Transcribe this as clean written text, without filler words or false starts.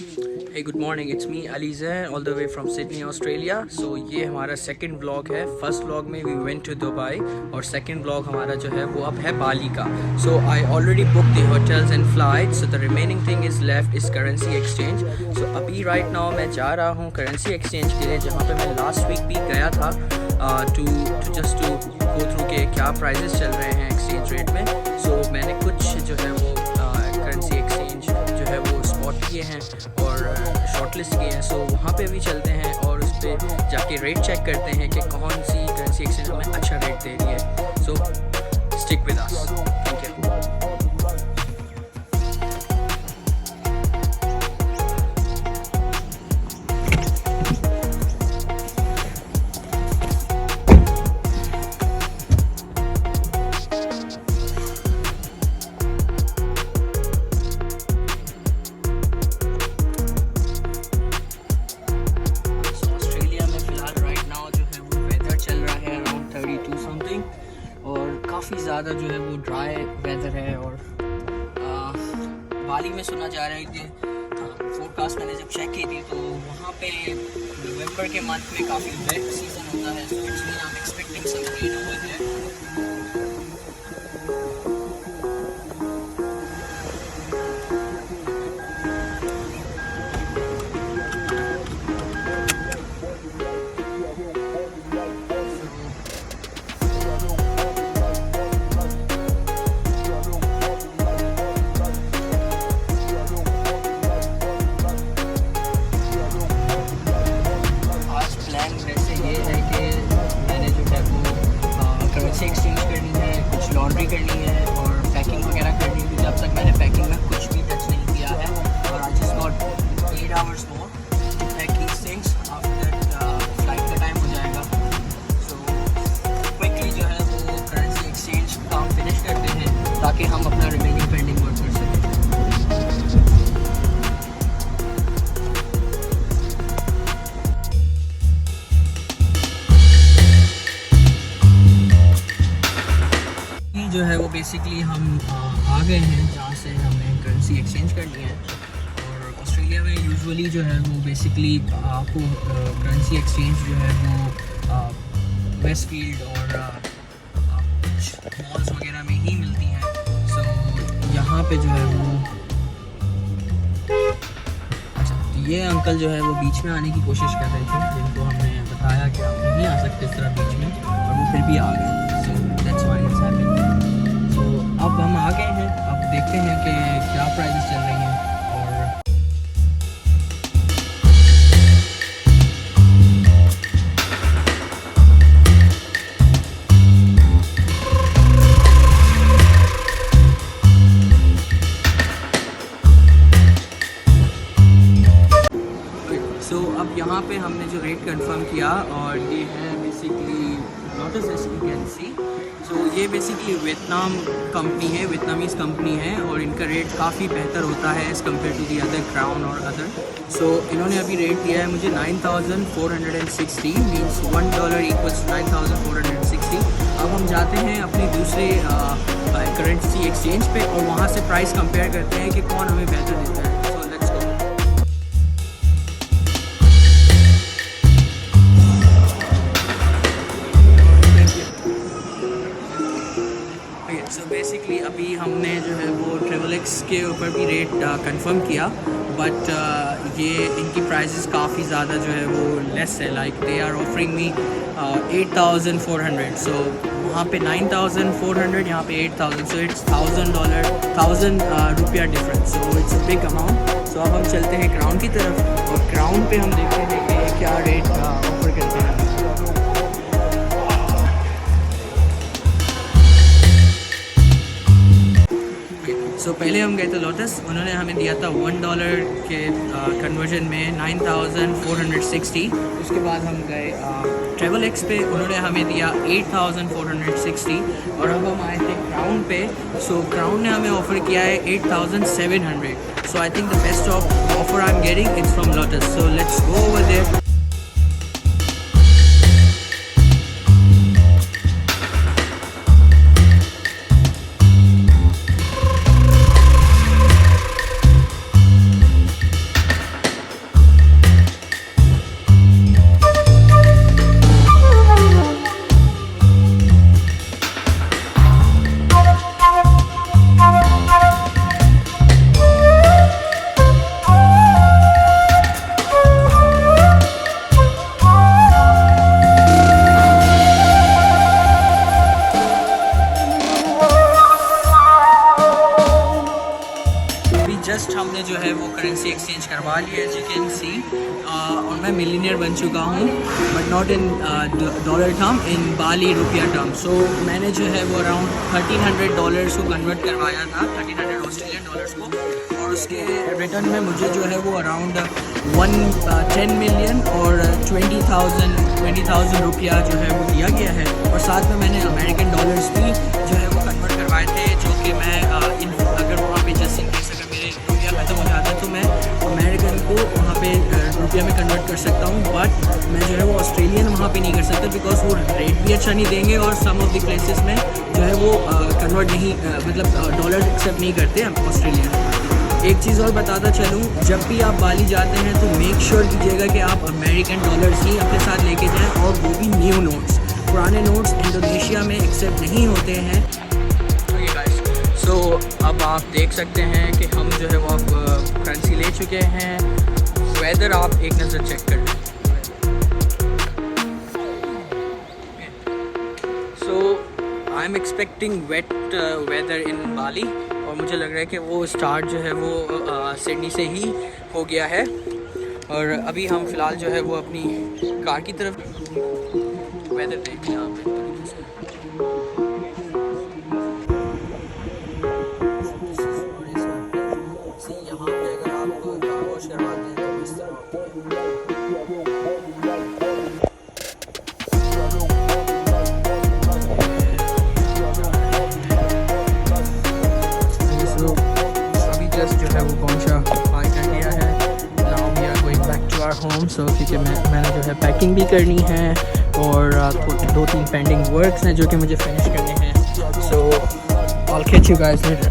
Hey, good morning. It's me Ali Zain all the way from Sydney, Australia. So ये हमारा second vlog है. First vlog में we went to Dubai और second vlog हमारा जो है वो अब है बाली का. So I already booked the hotels and flights. So the remaining thing is left is currency exchange. So अभी right now मैं जा रहा हूँ currency exchange के लिए, जहाँ पे मैं last week भी गया था to just to go through के क्या prices चल रहे हैं exchange rate में. So मैंने कुछ जो है वो currency exchange जो है वो स्पॉट किए हैं और शॉर्टलिस्ट किए हैं. सो वहाँ पे भी चलते हैं और उस पर जाके रेट चेक करते हैं कि कौन सी करेंसी एक्सचेंज हमें अच्छा रेट दे रही है. सो stick with us. Thank you. काफ़ी ज़्यादा जो है वो ड्राई वेदर है और बाली में सुना जा रहा है कि फोरकास्ट मैंने जब चेक की थी तो वहाँ पे नवंबर के मंथ में काफ़ी वेट सीज़न होता है. So it's mean I am expecting some rain over there. Exchange करनी है, कुछ लॉन्ड्री करनी है और पैकिंग वगैरह करनी है. जब तक मैंने पैकिंग में कुछ भी टच नहीं किया है और I just got 8 hours more to pack these things. After that flight का टाइम हो जाएगा. सो क्विकली जो है वो करेंसी एक्सचेंज काम फिनिश करते हैं ताकि हम अपना रिमेनिंग पेंडिंग वर्क कर सकें. जो है वो बेसिकली हम आ गए हैं जहाँ से हमें करेंसी एक्सचेंज करनी है. और ऑस्ट्रेलिया में यूजुअली जो है वो बेसिकली आपको करेंसी एक्सचेंज जो है वो वेस्टफील्ड और कुछ मॉल्स वगैरह में ही मिलती हैं. सो यहाँ पे जो है वो अच्छा, तो ये अंकल जो है वो बीच में आने की कोशिश कर रहे थे, जिनको हमने बताया कि आप नहीं आ सकते इस तरह बीच में, और वो फिर भी आ गए. So that's why it's happening. अब हम आ गए हैं. अब देखते हैं कि क्या प्राइसेस चल रही हैं. सो अब यहाँ पे हमने जो रेट कंफर्म किया और ये है basically Lotus, as you can see. तो ये बेसिकली वियतनाम कंपनी है, वियतनामीज़ कंपनी है और इनका रेट काफ़ी बेहतर होता है as compare to the other crown और अदर. सो इन्होंने अभी रेट दिया है मुझे 9460, मीन्स $1 इक्वल्स 9460. अब हम जाते हैं अपनी दूसरे करेंसी एक्सचेंज पे और वहाँ से प्राइस कंपेयर करते हैं कि कौन हमें बेहतर देता है. सो लेट्स गो. सो बेसिकली अभी हमने जो है वो ट्रेवलेक्स के ऊपर भी रेट कंफर्म किया, बट ये इनकी प्राइसेस काफ़ी ज़्यादा जो है वो लेस है. Like they are offering me 8400. So वहाँ पे 9400, यहाँ पे 8000. So it's $1000 difference. So it's a big amount. सो अब हम चलते हैं क्राउन की तरफ और क्राउन पे हम देखते हैं कि क्या रेट ऑफर करते हैं. सो पहले हम गए थे लोटस, उन्होंने हमें दिया था $1 के कन्वर्जन में 9460. उसके बाद हम गए ट्रेवल एक्स पे, उन्होंने हमें दिया 8460. और अब हम आए थे क्राउन पे. सो क्राउन ने हमें ऑफ़र किया है 8700. So I think the best offer I am getting it's from Lotus. So let's go over there. Exchange करवा ली है, एज यू कैन सी। और मैं मिलीनियर बन चुका हूँ, but not in dollar term, in Bali रुपया टर्म। सो मैंने जो है वो अराउंड $1300 को कन्वर्ट करवाया था, 1300 ऑस्ट्रेलियन डॉलर्स को, और उसके रिटर्न में मुझे जो है वो अराउंड 10 मिलियन और 20,000 रुपया जो है वो दिया गया है। और साथ में मैंने अमेरिकन डॉलर्स भी जो है वो कन्वर्ट करवाए थे, जो कि मैं अगर वहाँ पे जस्ट इन केस अगर मेरे रुपया ख़त्म हो जाता है तो मैं अमेरिकन को वहाँ पे रुपया में कन्वर्ट कर सकता हूँ, बट मैं जो है वो ऑस्ट्रेलियन वहाँ पे नहीं कर सकता, बिकॉज वो रेट भी अच्छा नहीं देंगे और सम ऑफ द प्लेसेस में जो है वो कन्वर्ट नहीं मतलब डॉलर एक्सेप्ट नहीं करते ऑस्ट्रेलियन। एक चीज़ और बताता चलूँ, जब भी आप बाली जाते हैं तो मेक श्योर कीजिएगा कि आप अमेरिकन डॉलर्स ही अपने साथ लेके जाएं, और वो भी न्यू नोट्स। पुराने नोट्स इंडोनेशिया में एक्सेप्ट नहीं होते हैं। सो अब आप देख सकते हैं कि हम जो है वो अब करेंसी ले चुके हैं। वेदर आप एक नज़र चेक कर लें। So I am expecting wet weather in Bali, और मुझे लग रहा है कि वो स्टार्ट जो है वो सिडनी से ही हो गया है। और अभी हम फ़िलहाल जो है वो अपनी कार की तरफ वेदर देख रहे हैं आप तरीके से। यहाँ पे अगर आप कार वॉश करवाते हैं तो इस तरह जो है वो कौन सा बाय कर लिया है। Now we are going back to our home. So क्योंकि मैंने जो है पैकिंग भी करनी है, और 2-3 पेंडिंग वर्क्स हैं जो कि मुझे फिनिश करने हैं। So I will catch you guys letter.